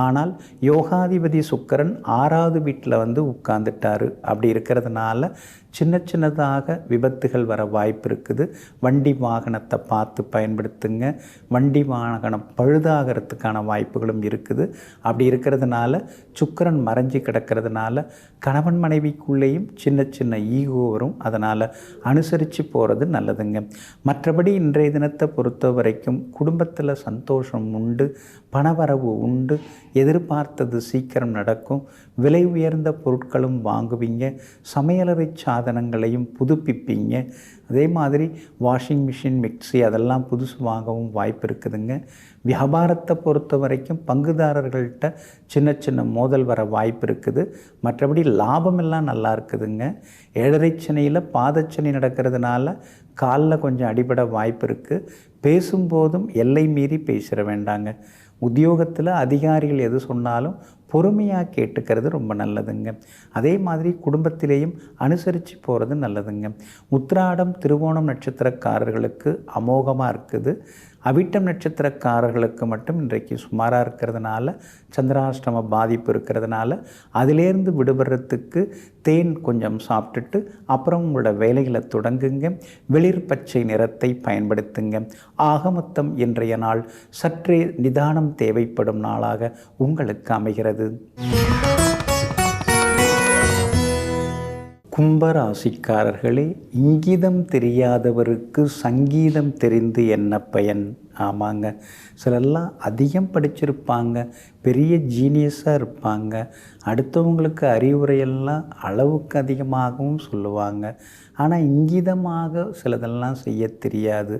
ஆனால் யோகாதிபதி சுக்கிரன் 6வது வீட்டில் உட்கார்ந்துட்டாரு. அப்படி இருக்கிறதுனால சின்ன சின்னதாக விபத்துகள் வர வாய்ப்பு இருக்குது. வண்டி வாகனத்தை பார்த்து பயன்படுத்துங்க. வண்டி வாகனம் பழுதாகிறதுக்கான வாய்ப்புகளும் இருக்குது. அப்படி இருக்கிறதுனால சுக்கிரன் மறைஞ்சி கிடக்கிறதுனால கணவன் மனைவிக்குள்ளேயும் சின்ன சின்ன ஈகோ வரும். அதனால் அனுசரித்து போகிறது நல்லதுங்க. மற்றபடி இன்றைய தினத்தை பொறுத்த வரைக்கும் குடும்பத்தில் சந்தோஷம் உண்டு, பணவரவு உண்டு, எதிர்பார்த்தது சீக்கிரம் நடக்கும். விலை உயர்ந்த பொருட்களும் வாங்குவீங்க. சமையலறை சாதனங்களையும் புதுப்பிப்பீங்க. அதே மாதிரி வாஷிங் மிஷின், மிக்சி அதெல்லாம் புதுசு வாங்கவும் வாய்ப்பு இருக்குதுங்க. வியாபாரத்தை பொறுத்த வரைக்கும் பங்குதாரர்கள்ட்ட சின்ன சின்ன மோதல் வர வாய்ப்பு இருக்குது. மற்றபடி லாபமெல்லாம் நல்லா இருக்குதுங்க. 7.5 சனியில் பாதச்சனி நடக்கிறதுனால காலில் கொஞ்சம் அடிபட வாய்ப்பு இருக்குது. பேசும்போதும் எல்லை மீறி பேசிட வேண்டாங்க. உத்தியோகத்தில் அதிகாரிகள் எது சொன்னாலும் பொறுமையாக கேட்டுக்கிறது ரொம்ப நல்லதுங்க. அதே மாதிரி குடும்பத்திலேயும் அனுசரித்து போகிறது நல்லதுங்க. உத்திராடம் திருவோணம் நட்சத்திரக்காரர்களுக்கு அமோகமாக இருக்குது. அவிட்டம் நட்சத்திரக்காரர்களுக்கு மட்டும் இன்றைக்கு சுமாராக இருக்கிறதுனால சந்திராஷ்டம பாதிப்பு இருக்கிறதுனால அதிலேருந்து விடுபடுறதுக்கு தேன் கொஞ்சம் சாப்பிட்டுட்டு அப்புறம் உங்களோட வேலைகளை தொடங்குங்க. வெளிர் பச்சை நிறத்தை பயன்படுத்துங்க. ஆக மொத்தம் இன்றைய நாள் சற்றே நிதானம் தேவைப்படும் நாளாக உங்களுக்கு அமைகிறது. கும்பராசிக்காரர்களே, இங்கிதம் தெரியாதவருக்கு சங்கீதம் தெரிந்து என்ன பயன்? ஆமாங்க, சிலர்லாம் அதிகம் படிச்சிருப்பாங்க, பெரிய ஜீனியஸாக இருப்பாங்க. அடுத்தவங்களுக்கு அறிவுரையெல்லாம் அளவுக்கு அதிகமாகவும் சொல்லுவாங்க. ஆனால் இங்கிதமாக சிலதெல்லாம் செய்ய தெரியாது.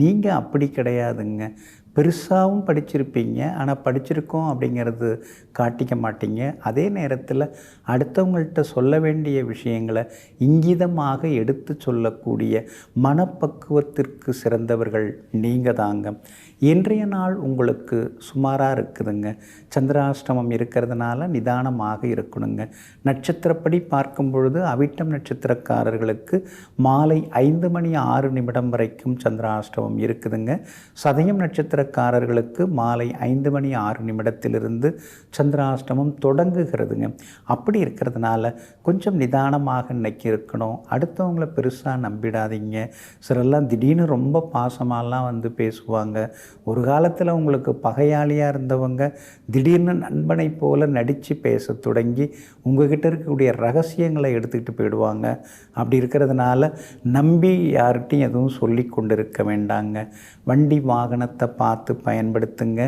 நீங்கள் அப்படி கிடையாதுங்க. பெருசாகவும் படிச்சிருப்பீங்க, ஆனால் படிச்சிருக்கோம் அப்படிங்கிறது காட்டிக்க மாட்டீங்க. அதே நேரத்தில் அடுத்தவங்கள்ட்ட சொல்ல வேண்டிய விஷயங்களை இங்கிதமாக எடுத்து சொல்லக்கூடிய மனப்பக்குவத்திற்கு சிறந்தவர்கள் நீங்கள் தாங்க. இன்றைய நாள் உங்களுக்கு சுமாராக இருக்குதுங்க. சந்திராஷ்டமம் இருக்கிறதுனால நிதானமாக இருக்கணுங்க. நட்சத்திரப்படி பார்க்கும் பொழுது அவிட்டம் நட்சத்திரக்காரர்களுக்கு மாலை 5 மணி 6 நிமிடம் வரைக்கும் சந்திராஷ்டமம் இருக்குதுங்க. சதயம் நட்சத்திரக்காரர்களுக்கு மாலை 5 மணி 6 நிமிடத்திலிருந்து சந்திராஷ்டமம் தொடங்குகிறதுங்க. அப்படி இருக்கிறதுனால கொஞ்சம் நிதானமாக இன்னைக்கு இருக்கணும். அடுத்தவங்களை பெருசாக நம்பிடாதீங்க. சிலரெல்லாம் திடீர்னு ரொம்ப பாசமாலாம் பேசுவாங்க. ஒரு காலத்தில் உங்களுக்கு பகையாளியாக இருந்தவங்க திடீர்னு நண்பனை போல நடித்து பேச தொடங்கி உங்ககிட்ட இருக்கக்கூடிய ரகசியங்களை எடுத்துக்கிட்டு போயிடுவாங்க. அப்படி இருக்கிறதுனால நம்பி யார்கிட்டையும் எதுவும் சொல்லி கொண்டு இருக்க வேண்டாங்க. வண்டி வாகனத்தை பார்த்து பயன்படுத்துங்க.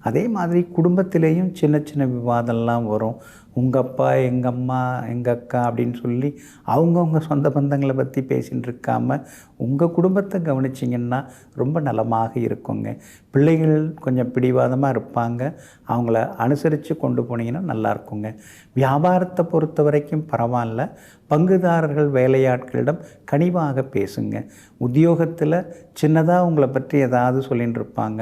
அதே மாதிரி குடும்பத்திலேயும் சின்ன சின்ன விவாதம்லாம் வரும். உங்கள் அப்பா, எங்கள் அம்மா, எங்கள் அக்கா அப்படின்னு சொல்லி அவங்கவுங்க சொந்த பந்தங்களை பற்றி பேசின்னு இருக்காமல் உங்கள் குடும்பத்தை கவனிச்சிங்கன்னா ரொம்ப நலமாக இருக்குங்க. பிள்ளைகள் கொஞ்சம் பிடிவாதமாக இருப்பாங்க, அவங்கள அனுசரித்து கொண்டு போனீங்கன்னா நல்லாயிருக்குங்க. வியாபாரத்தை பொறுத்த வரைக்கும் பரவாயில்ல, பங்குதாரர்கள் வேலையாட்களிடம் கனிவாக பேசுங்க. உத்தியோகத்தில் சின்னதாக உங்களை பற்றி ஏதாவது சொல்லின்னு இருப்பாங்க,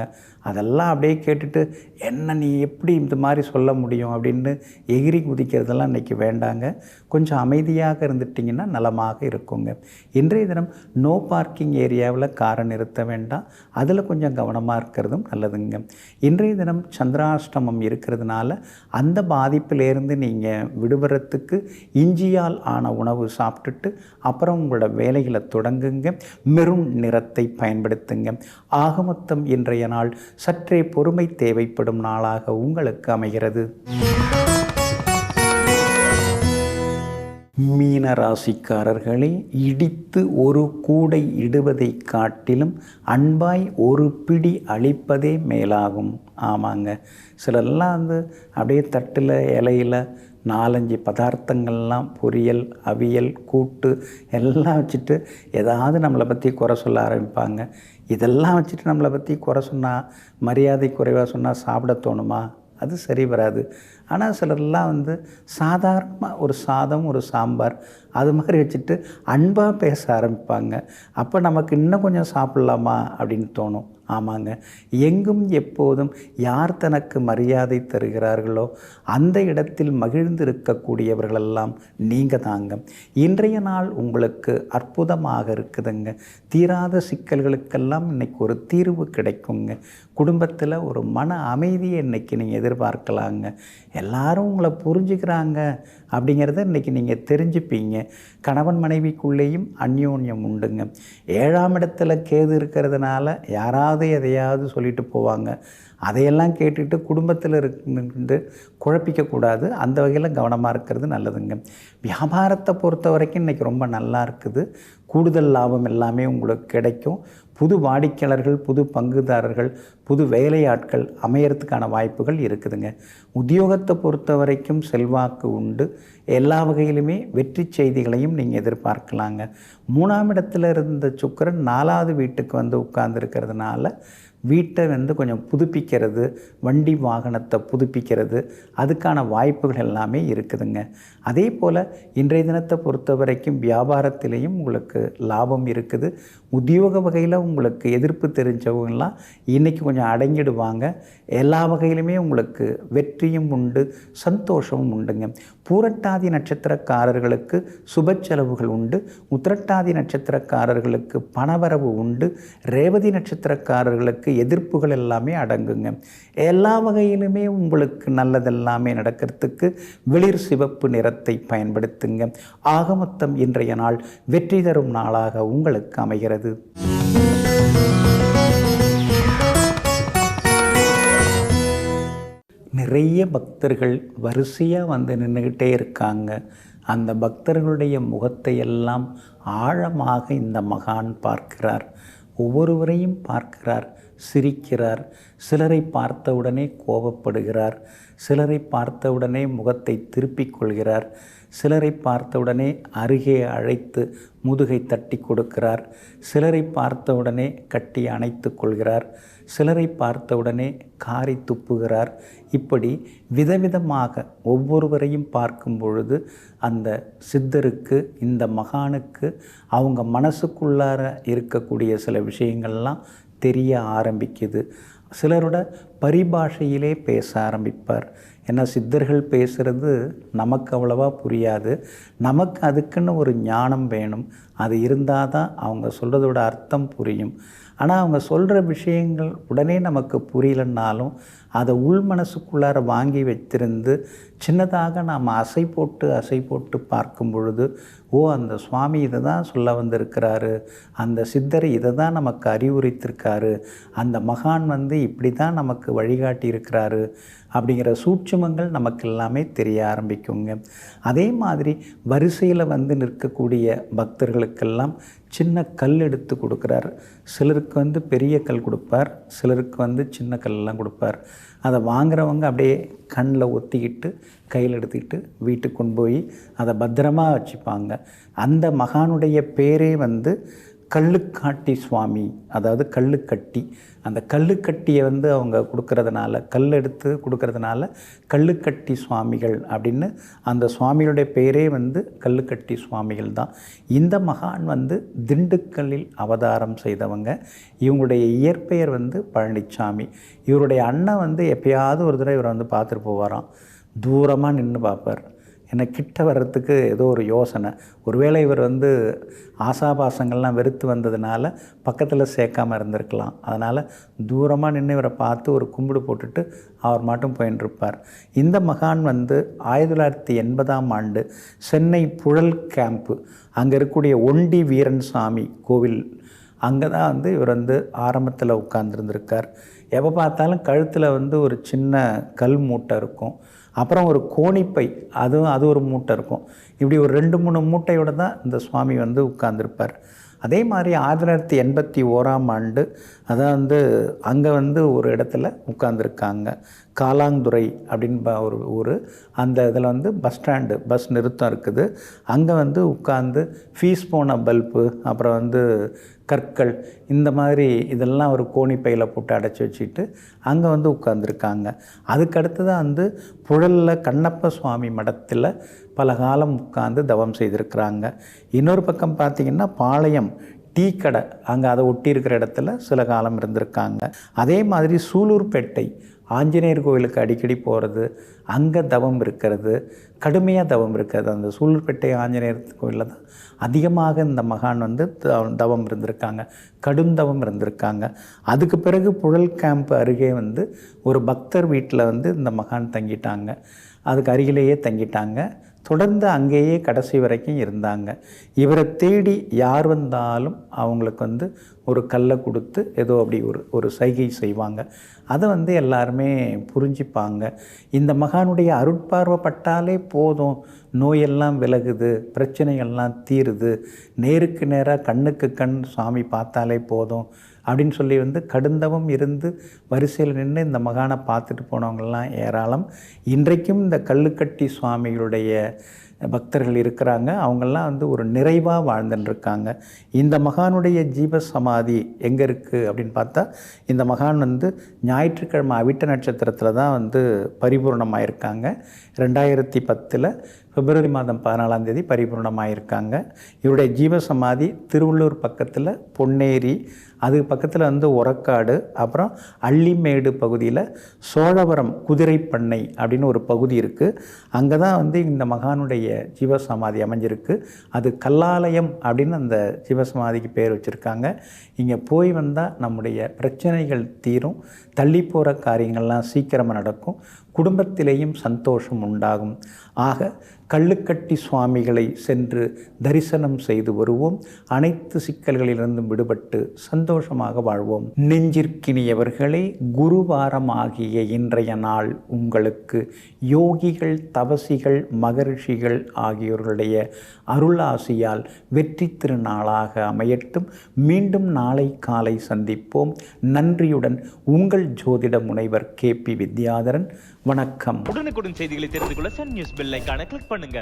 அதெல்லாம் அப்படியே கேட்டுட்டு என்ன நீ எப்படி இந்த மாதிரி சொல்ல முடியும் அப்படின்னு எகிரி குதிக்கிறதெல்லாம் இன்றைக்கி வேண்டாங்க. கொஞ்சம் அமைதியாக இருந்துட்டிங்கன்னா நலமாக இருக்குங்க. இன்றைய தினம் நோ பார்க்கிங் ஏரியாவில் காரை நிறுத்த வேண்டாம், அதில் கொஞ்சம் கவனமாக இருக்கிறதும் நல்லதுங்க. இன்றைய தினம் சந்திராஷ்டமம் இருக்கிறதுனால அந்த பாதிப்பிலேருந்து நீங்கள் விடுபடுறதுக்கு இஞ்சியால் ஆன உணவு சாப்பிட்டுட்டு அப்புறம் உங்களோட வேலைகளை தொடங்குங்க. மெரூன் நிறத்தை பயன்படுத்துங்க. ஆக மொத்தம் இன்றைய நாள் சற்றே பொறுமை தேவைப்படும் நாளாக உங்களுக்கு அமைகிறது. மீன ராசிக்காரர்களே, இடித்து ஒரு கூடை இடுவதை காட்டிலும் அன்பாய் ஒரு பிடி அளிப்பதே மேலாகும். ஆமாங்க, சிலர்லாம் அப்படியே தட்டில் இலையில் 4-5 பதார்த்தங்கள்லாம் பொரியல், அவியல், கூட்டு எல்லாம் வச்சுட்டு ஏதாவது நம்மளை பற்றி குறை சொல்ல ஆரம்பிப்பாங்க. இதெல்லாம் வச்சுட்டு நம்மளை பற்றி குறை சொன்னால், மரியாதை குறைவாக சொன்னால் சாப்பிட தோணுமா? அது சரி வராது. ஆனால் சிலர்லாம் சாதாரணமாக ஒரு சாதம், ஒரு சாம்பார் அது மாதிரி வச்சுட்டு அன்பாக பேச ஆரம்பிப்பாங்க. அப்போ நமக்கு இன்னும் கொஞ்சம் சாப்பிட்லாமா அப்படின்னு தோணும். ஆமாங்க, எங்கும் எப்போதும் யார் தனக்கு மரியாதை தருகிறார்களோ அந்த இடத்தில் மகிழ்ந்து இருக்கக்கூடியவர்களெல்லாம் நீங்கள் தாங்க. இன்றைய நாள் உங்களுக்கு அற்புதமாக இருக்குதுங்க. தீராத சிக்கல்களுக்கெல்லாம் இன்றைக்கி ஒரு தீர்வு கிடைக்குங்க. குடும்பத்தில் ஒரு மன அமைதியை இன்றைக்கி நீங்கள் எதிர்பார்க்கலாங்க. எல்லாரும் உங்களை புரிஞ்சுக்கிறாங்க அப்படிங்கிறத இன்றைக்கி நீங்கள் தெரிஞ்சுப்பீங்க. கணவன் மனைவிக்குள்ளேயும் அந்யோன்யம் உண்டுங்க. 7ஆம் இடத்துல கேது இருக்கிறதுனால யாராவது எதையாவது சொல்லிட்டு போவாங்க. அதையெல்லாம் கேட்டுட்டு குடும்பத்தில் இருந்து குழப்பிக்கக்கூடாது. அந்த வகையில் கவனமாக இருக்கிறது நல்லதுங்க. வியாபாரத்தை பொறுத்த வரைக்கும் இன்றைக்கி ரொம்ப நல்லா இருக்குது. கூடுதல் லாபம் எல்லாமே உங்களுக்கு கிடைக்கும். புது வாடிக்கையாளர்கள், புது பங்குதாரர்கள், புது வேலையாட்கள் அமையறதுக்கான வாய்ப்புகள் இருக்குதுங்க. உத்தியோகத்தை பொறுத்த வரைக்கும் செல்வாக்கு உண்டு. எல்லா வகையிலுமே வெற்றி செய்திகளையும் நீங்கள் எதிர்பார்க்கலாங்க. 3ஆம் இடத்துல இருந்த சுக்கிரன் 4வது வீட்டுக்கு உட்கார்ந்துருக்கிறதுனால வீட்டை கொஞ்சம் புதுப்பிக்கிறது, வண்டி வாகனத்தை புதுப்பிக்கிறது, அதுக்கான வாய்ப்புகள் எல்லாமே இருக்குதுங்க. அதே போல் இன்றைய தினத்தை பொறுத்த வரைக்கும் வியாபாரத்திலையும் உங்களுக்கு லாபம் இருக்குது. உத்தியோக வகையில் உங்களுக்கு எதிர்ப்பு தெரிஞ்சவங்கலாம் இன்றைக்கி கொஞ்சம் அடங்கிடுவாங்க. எல்லா வகையிலுமே உங்களுக்கு வெற்றியும் உண்டு, சந்தோஷமும் உண்டுங்க. பூரட்டாதி நட்சத்திரக்காரர்களுக்கு சுப செலவுகள் உண்டு. உத்திரட்டாதி நட்சத்திரக்காரர்களுக்கு பணவரவு உண்டு. ரேவதி நட்சத்திரக்காரர்களுக்கு எதிர்ப்புகள் எல்லாமே அடங்குங்க. எல்லா வகையிலுமே உங்களுக்கு நல்லதெல்லாமே நடக்கிறதுக்கு வெளிர் சிவப்பு நிறத்தை பயன்படுத்துங்க. ஆக மொத்தம் இன்றைய நாள் வெற்றி தரும் நாளாக உங்களுக்கு அமைகிறது. நிறைய பக்தர்கள் வரிசையாக நின்றுக்கிட்டே இருக்காங்க. அந்த பக்தர்களுடைய முகத்தை எல்லாம் ஆழமாக இந்த மகான் பார்க்கிறார். ஒவ்வொருவரையும் பார்க்கிறார், சிரிக்கிறார். சிலரை பார்த்தவுடனே கோபப்படுகிறார், சிலரை பார்த்தவுடனே முகத்தை திருப்பிக் கொள்கிறார், சிலரை பார்த்தவுடனே அருகே அழைத்து முதுகை தட்டி கொடுக்கிறார், சிலரை பார்த்தவுடனே கட்டி அணைத்து கொள்கிறார், சிலரை பார்த்தவுடனே காரி துப்புகிறார். இப்படி விதவிதமாக ஒவ்வொருவரையும் பார்க்கும் பொழுது அந்த சித்தருக்கு, இந்த மகானுக்கு அவங்க மனசுக்குள்ளார இருக்கக்கூடிய சில விஷயங்கள்லாம் தெரிய ஆரம்பிக்குது. சிலரோட பரிபாஷையிலே பேச ஆரம்பிப்பார். ஏன்னா சித்தர்கள் பேசுகிறது நமக்கு அவ்வளவா புரியாது. நமக்கு அதுக்குன்னு ஒரு ஞானம் வேணும். அது இருந்தால் தான் அவங்க சொல்கிறதோட அர்த்தம் புரியும். ஆனால் அவங்க சொல்கிற விஷயங்கள் உடனே நமக்கு புரியலன்னாலும் அதை உள் மனசுக்குள்ளார வாங்கி வைத்திருந்து சின்னதாக நாம் அசை போட்டு பார்க்கும் பொழுது, ஓ அந்த சுவாமி இதை தான் சொல்ல வந்திருக்கிறாரு, அந்த சித்தர் இதை தான் நமக்கு அறிவுரைத்திருக்காரு, அந்த மகான் இப்படி தான் நமக்கு வழிகாட்டி இருக்கிறாரு அப்படிங்கிற சூட்சுமங்கள் நமக்கு எல்லாமே தெரிய ஆரம்பிக்குங்க. அதே மாதிரி வரிசையில் நிற்கக்கூடிய பக்தர்களுக்கெல்லாம் சின்ன கல் எடுத்து கொடுக்குறார். சிலருக்கு பெரிய கல் கொடுப்பார், சிலருக்கு சின்ன கல்லாம் கொடுப்பார். அதை வாங்குறவங்க அப்படியே கண்ணில் ஒத்திக்கிட்டு கையில் எடுத்துக்கிட்டு வீட்டுக்கு கொண்டு போய் அதை பத்திரமாக வச்சுப்பாங்க. அந்த மகானுடைய பேரே கல்லுக்காட்டி சுவாமி, அதாவது கல்லுக்கட்டி. அந்த கல்லுக்கட்டியை வந்து அவங்க கொடுக்கறதுனால, கல் எடுத்து கொடுக்கறதுனால கல்லுக்கட்டி சுவாமிகள் அப்படின்னு அந்த சுவாமிகளுடைய பேரே வந்து கல்லுக்கட்டி சுவாமிகள் தான். இந்த மகான் வந்து திண்டுக்கல்லில் அவதாரம் செய்தவங்க. இவங்களுடைய இயற்பெயர் வந்து பழனிச்சாமி. இவருடைய அண்ணன் வந்து எப்பயாவது ஒரு தடவை இவரை வந்து பார்த்துட்டு போவாராம். தூரமாக நின்று பார்ப்பார். என்னை கிட்ட வர்றதுக்கு ஏதோ ஒரு யோசனை, ஒருவேளை இவர் வந்து ஆசாபாசங்கள்லாம் வெறுத்து வந்ததுனால பக்கத்தில் சேர்க்காமல் இருந்திருக்கலாம். அதனால் தூரமாக நின்று இவரை பார்த்து ஒரு கும்பிடு போட்டுட்டு அவர் மட்டும் போயின்னு இருப்பார். இந்த மகான் வந்து 1980ஆம் ஆண்டு சென்னை புழல் கேம்ப்பு, அங்கே இருக்கக்கூடிய ஒண்டி வீரன் சாமி கோவில், அங்கே தான் வந்து இவர் வந்து ஆரம்பத்தில் உட்கார்ந்துருந்துருக்கார். எப்போ பார்த்தாலும் கழுத்தில் வந்து ஒரு சின்ன கல் மூட்டை இருக்கும், அப்புறம் ஒரு கோணிப்பை, அது ஒரு மூட்டை இருக்கும். இப்படி ஒரு 2-3 மூட்டையோடு தான் இந்த சுவாமி வந்து உட்கார்ந்துருப்பார். அதே மாதிரி 1981ஆம் ஆண்டு அதான் வந்து அங்கே வந்து ஒரு இடத்துல உட்கார்ந்துருக்காங்க. காலாந்துறை அப்படின்னு ஒரு ஊர். அந்த இதில் வந்து பஸ் ஸ்டாண்டு, பஸ் நிறுத்தம் இருக்குது. அங்கே வந்து உட்கார்ந்து ஃபீஸ் போன பல்பு, அப்புறம் வந்து கற்கள், இந்த மாதிரி இதெல்லாம் ஒரு கோணிப்பையில் போட்டு அடைச்சி வச்சுட்டு அங்கே வந்து உட்கார்ந்துருக்காங்க. அதுக்கடுத்து தான் வந்து புழலில் கண்ணப்ப சுவாமி மடத்தில் பல காலம் உட்கார்ந்து தவம் செய்திருக்கிறாங்க. இன்னொரு பக்கம் பார்த்திங்கன்னா பாளையம் டீ கடை, அங்கே அதை ஒட்டி இருக்கிற இடத்துல சில காலம் இருந்திருக்காங்க. அதே மாதிரி சூலூர்பேட்டை ஆஞ்சநேயர் கோவிலுக்கு அடிக்கடி போகிறது, அங்கே தவம் இருக்கிறது, கடுமையாக தவம் இருக்கிறது. அந்த சூலூர்பேட்டை ஆஞ்சநேயர் கோவிலில் தான் அதிகமாக இந்த மகான் வந்து தவம் இருந்திருக்காங்க, கடும் தவம் இருந்திருக்காங்க. அதுக்கு பிறகு புழல் கேம்ப் அருகே வந்து ஒரு பக்தர் வீட்டில் வந்து இந்த மகான் தங்கிட்டாங்க. அதுக்கு அருகிலேயே தங்கிட்டாங்க. தொடர்ந்து அங்கேயே கடைசி வரைக்கும் இருந்தாங்க. இவரை தேடி யார் வந்தாலும் அவங்களுக்கு வந்து ஒரு கல்லை கொடுத்து ஏதோ அப்படி ஒரு சைகை செய்வாங்க. அதை வந்து எல்லாருமே புரிஞ்சிப்பாங்க. இந்த மகானுடைய அருட்பார்வைப்பட்டாலே போதும், நோயெல்லாம் விலகுது, பிரச்சனைகள்லாம் தீருது, நேருக்கு நேராக கண்ணுக்கு கண் சாமி பார்த்தாலே போதும் அப்படின்னு சொல்லி வந்து கடுந்தவம் இருந்து வரிசையில் நின்று இந்த மகானை பார்த்துட்டு போனவங்கள்லாம் ஏராளம். இன்றைக்கும் இந்த கல்லுக்கட்டி சுவாமிகளுடைய பக்தர்கள் இருக்கிறாங்க. அவங்கெல்லாம் வந்து ஒரு நிறைவாக வாழ்ந்துட்டுருக்காங்க. இந்த மகானுடைய ஜீவசமாதி எங்கே இருக்குது அப்படின்னு பார்த்தா, இந்த மகான் வந்து ஞாயிற்றுக்கிழமை அவிட்ட நட்சத்திரத்தில் தான் வந்து பரிபூர்ணமாயிருக்காங்க. 2010 பிப்ரவரி மாதம் 14ஆம் தேதி பரிபூர்ணமாயிருக்காங்க. இவருடைய ஜீவசமாதி திருவள்ளூர் பக்கத்தில் பொன்னேரி, அதுக்கு பக்கத்தில் வந்து ஒரக்காடு, அப்புறம் அள்ளிமேடு பகுதியில் சோழவரம் குதிரைப்பண்ணை அப்படின்னு ஒரு பகுதி இருக்குது. அங்கே தான் வந்து இந்த மகானுடைய ஜீவசமாதி அமைஞ்சிருக்கு. அது கல்லாலயம் அப்படின்னு அந்த ஜீவசமாதிக்கு பேர் வச்சுருக்காங்க. இங்கே போய் வந்தால் நம்முடைய பிரச்சனைகள் தீரும், தள்ளி போகிற காரியங்கள்லாம் சீக்கிரமாக நடக்கும், குடும்பத்திலேயும் சந்தோஷம் உண்டாகும். ஆக கல்லுக்கட்டி சுவாமிகளை சென்று தரிசனம் செய்து வருவோம். அனைத்து சிக்கல்களிலிருந்தும் விடுபட்டு சந்தோஷமாக வாழ்வோம். நெஞ்சிற்கினியவர்களே, குருவாரம் ஆகிய இன்றைய நாள் உங்களுக்கு யோகிகள், தவசிகள், மகரிஷிகள் ஆகியோர்களுடைய அருளாசியால் வெற்றி திருநாளாக அமையட்டும். மீண்டும் நாளை காலை சந்திப்போம். நன்றியுடன் உங்கள் ஜோதிட முனைவர் KP வித்யாதரன். வணக்கம். உடனுக்குடன் செய்திகளை தெரிந்து கொள்ள சன் நியூஸ் பெல் ஐகானை கிளிக் பண்ணுங்க.